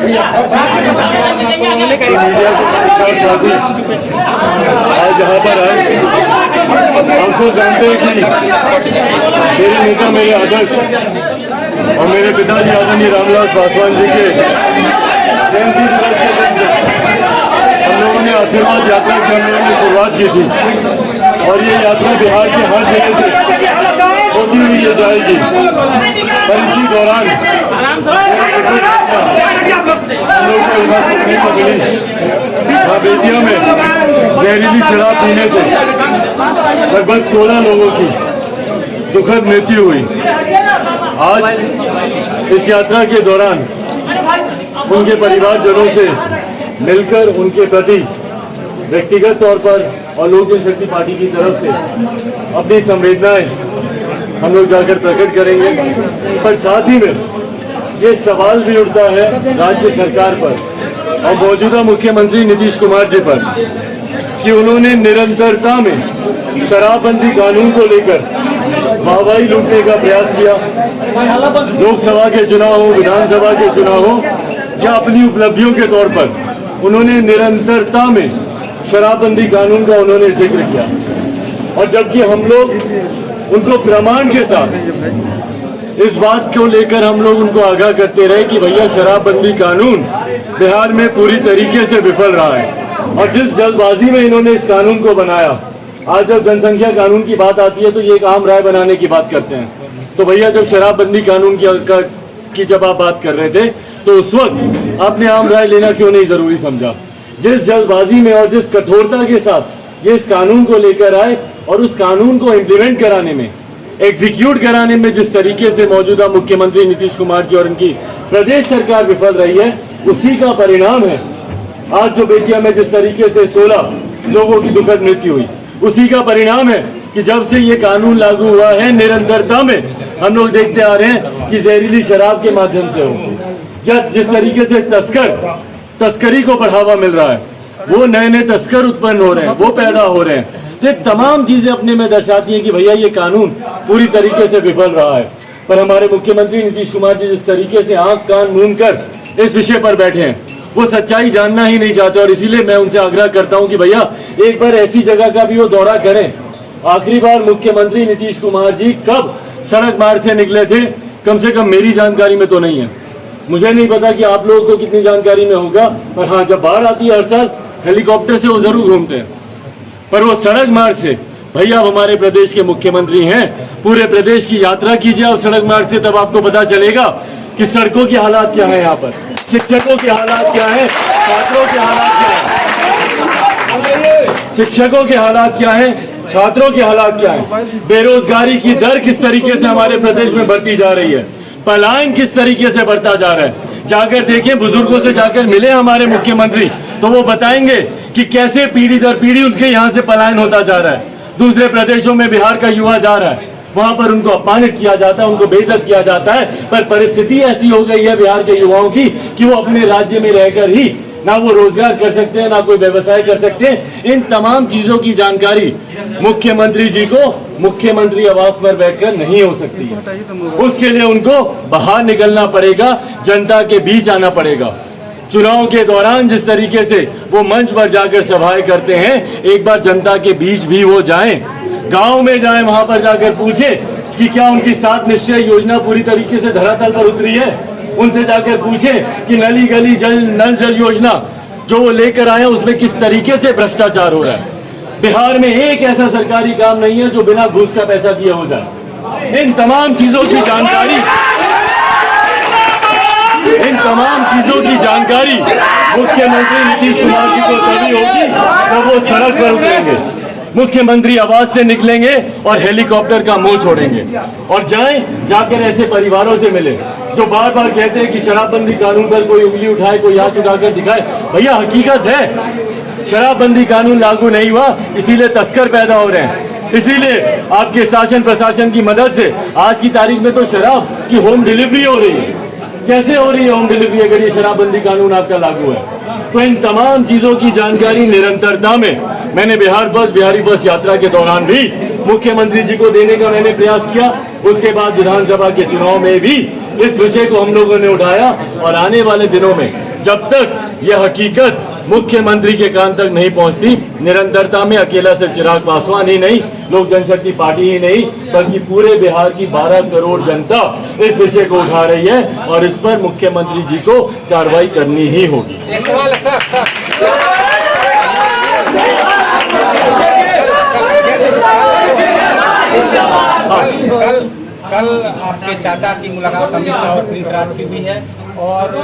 आज यहाँ पर आए, हम सब जानते हैं कि मेरे नेता, मेरे आदर्श और मेरे पिताजी आदरणीय रामविलास पासवान जी के जयंती दिवस के दिन से हम लोगों ने आशीर्वाद यात्रा की हम लोगों ने शुरुआत की थी और ये यात्रा बिहार के हर जगह से होती हुई ये जाएगी। पर इसी दौरान हम लोग को नहीं मिली बेतिया में जहरीली शराब पीने से लगभग 16 लोगों की दुखद मृत्यु हुई। आज इस यात्रा के दौरान उनके परिवारजनों से मिलकर उनके प्रति व्यक्तिगत तौर पर और लोक जनशक्ति पार्टी की तरफ से अपनी संवेदनाएं हम लोग जाकर प्रकट करेंगे। पर साथ ही में ये सवाल भी उठता है राज्य सरकार पर और मौजूदा मुख्यमंत्री नीतीश कुमार जी पर कि उन्होंने निरंतरता में शराबबंदी कानून को लेकर वाहवाही लूटने का प्रयास किया। लोकसभा के चुनाव हो, विधानसभा के चुनाव हो या अपनी उपलब्धियों के तौर पर उन्होंने निरंतरता में शराबबंदी कानून का उन्होंने जिक्र किया और जबकि हम लोग उनको प्रमाण के साथ इस बात को लेकर हम लोग उनको आगाह करते रहे कि भैया शराबबंदी कानून बिहार में पूरी तरीके से विफल रहा है और जिस जल्दबाजी में इन्होंने इस कानून को बनाया, आज जब जनसंख्या कानून की बात आती है तो ये एक आम राय बनाने की बात करते हैं। तो भैया जब शराबबंदी कानून की जब आप बात कर रहे थे तो उस वक्त आपने आम राय लेना क्यों नहीं जरूरी समझा? जिस जल्दबाजी में और जिस कठोरता के साथ ये इस कानून को लेकर आए और उस कानून को इम्प्लीमेंट कराने में, एग्जीक्यूट कराने में जिस तरीके से मौजूदा मुख्यमंत्री नीतीश कुमार जी और उनकी प्रदेश सरकार विफल रही है, उसी का परिणाम है आज जो बेतिया में जिस तरीके से 16 लोगों की दुखद मृत्यु हुई। उसी का परिणाम है कि जब से ये कानून लागू हुआ है निरंतरता में हम लोग देखते आ रहे हैं कि जहरीली शराब के माध्यम से हो या जिस तरीके से तस्करी को बढ़ावा मिल रहा है, वो नए नए तस्कर उत्पन्न हो रहे हैं, वो पैदा हो रहे हैं। तो तमाम चीजें अपने में दर्शाती हैं कि भैया ये कानून पूरी तरीके से विफल रहा है। पर हमारे मुख्यमंत्री नीतीश कुमार जी जिस तरीके से आंख कान मूंद कर इस विषय पर बैठे हैं, वो सच्चाई जानना ही नहीं चाहते और इसीलिए मैं उनसे आग्रह करता हूं कि भैया एक बार ऐसी जगह का भी वो दौरा करें। आखिरी बार मुख्यमंत्री नीतीश कुमार जी कब सड़क मार्ग से निकले थे? कम से कम मेरी जानकारी में तो नहीं है। मुझे नहीं पता कि आप लोगों को कितनी जानकारी में होगा, पर हाँ, जब बाढ़ आती है हर साल हेलीकॉप्टर से वो जरूर घूमते हैं, पर वो सड़क मार्ग से भैया हमारे प्रदेश के मुख्यमंत्री हैं, पूरे प्रदेश की यात्रा कीजिए आप सड़क मार्ग से, तब आपको पता चलेगा कि सड़कों की हालात क्या है, यहाँ पर शिक्षकों के हालात क्या है, छात्रों के हालात क्या है, शिक्षकों के हालात क्या है, छात्रों के हालात क्या है, बेरोजगारी की दर किस तरीके से हमारे प्रदेश में बढ़ती जा रही है, पलायन किस तरीके से बढ़ता जा रहा है। जाकर देखें, बुजुर्गों से जाकर मिले हमारे मुख्यमंत्री, तो वो बताएंगे कि कैसे पीढ़ी दर पीढ़ी उनके यहाँ से पलायन होता जा रहा है। दूसरे प्रदेशों में बिहार का युवा जा रहा है, वहां पर उनको अपमानित किया जाता है, उनको बेइज्जत किया जाता है, पर परिस्थिति ऐसी हो गई है बिहार के युवाओं की कि वो अपने राज्य में रहकर ही ना वो रोजगार कर सकते हैं, ना कोई व्यवसाय कर सकते हैं। इन तमाम चीजों की जानकारी मुख्यमंत्री जी को मुख्यमंत्री आवास पर बैठकर नहीं हो सकती है। उसके लिए उनको बाहर निकलना पड़ेगा, जनता के बीच आना पड़ेगा। चुनाव के दौरान जिस तरीके से वो मंच पर जाकर सभाएं करते हैं, एक बार जनता के बीच भी वो जाएं, गांव में जाएं, वहां पर जाकर पूछे कि क्या उनकी 7 निश्चय योजना पूरी तरीके से धरातल पर उतरी है। उनसे जाकर पूछे कि नली गली नल जल योजना जो वो लेकर आए उसमें किस तरीके से भ्रष्टाचार हो रहा है। बिहार में एक ऐसा सरकारी काम नहीं है जो बिना घूस का पैसा दिए हो जाए। इन तमाम चीजों की जानकारी मुख्यमंत्री नीतीश कुमार जी को तभी होगी जब वो सड़क पर उतरेंगे, मुख्यमंत्री आवास से निकलेंगे और हेलीकॉप्टर का मुंह छोड़ेंगे और जाकर ऐसे परिवारों से मिले जो बार बार कहते हैं कि शराबबंदी कानून पर कोई उंगली उठाए, कोई हाथ उठाकर दिखाए। भैया हकीकत है, शराबबंदी कानून लागू नहीं हुआ, इसीलिए तस्कर पैदा हो रहे हैं। इसीलिए आपके शासन प्रशासन की मदद से आज की तारीख में तो शराब की होम डिलीवरी हो रही है। कैसे हो रही है होम डिलीवरी अगर ये शराबबंदी कानून आपका लागू है? तो इन तमाम चीजों की जानकारी निरंतरता में मैंने बिहारी बस यात्रा के दौरान भी मुख्यमंत्री जी को देने का मैंने प्रयास किया। उसके बाद विधानसभा के चुनाव में भी इस विषय को हम लोगों ने उठाया और आने वाले दिनों में जब तक यह हकीकत मुख्यमंत्री के कान तक नहीं पहुंचती, निरंतरता में अकेला सिर्फ चिराग पासवान ही नहीं, लोक जनशक्ति पार्टी ही नहीं, बल्कि पूरे बिहार की 12 करोड़ जनता इस विषय को उठा रही है और इस पर मुख्यमंत्री जी को कार्रवाई करनी ही होगी। कल आपके चाचा की मुलाकात अमित शाह और प्रिंस राज की हुई है और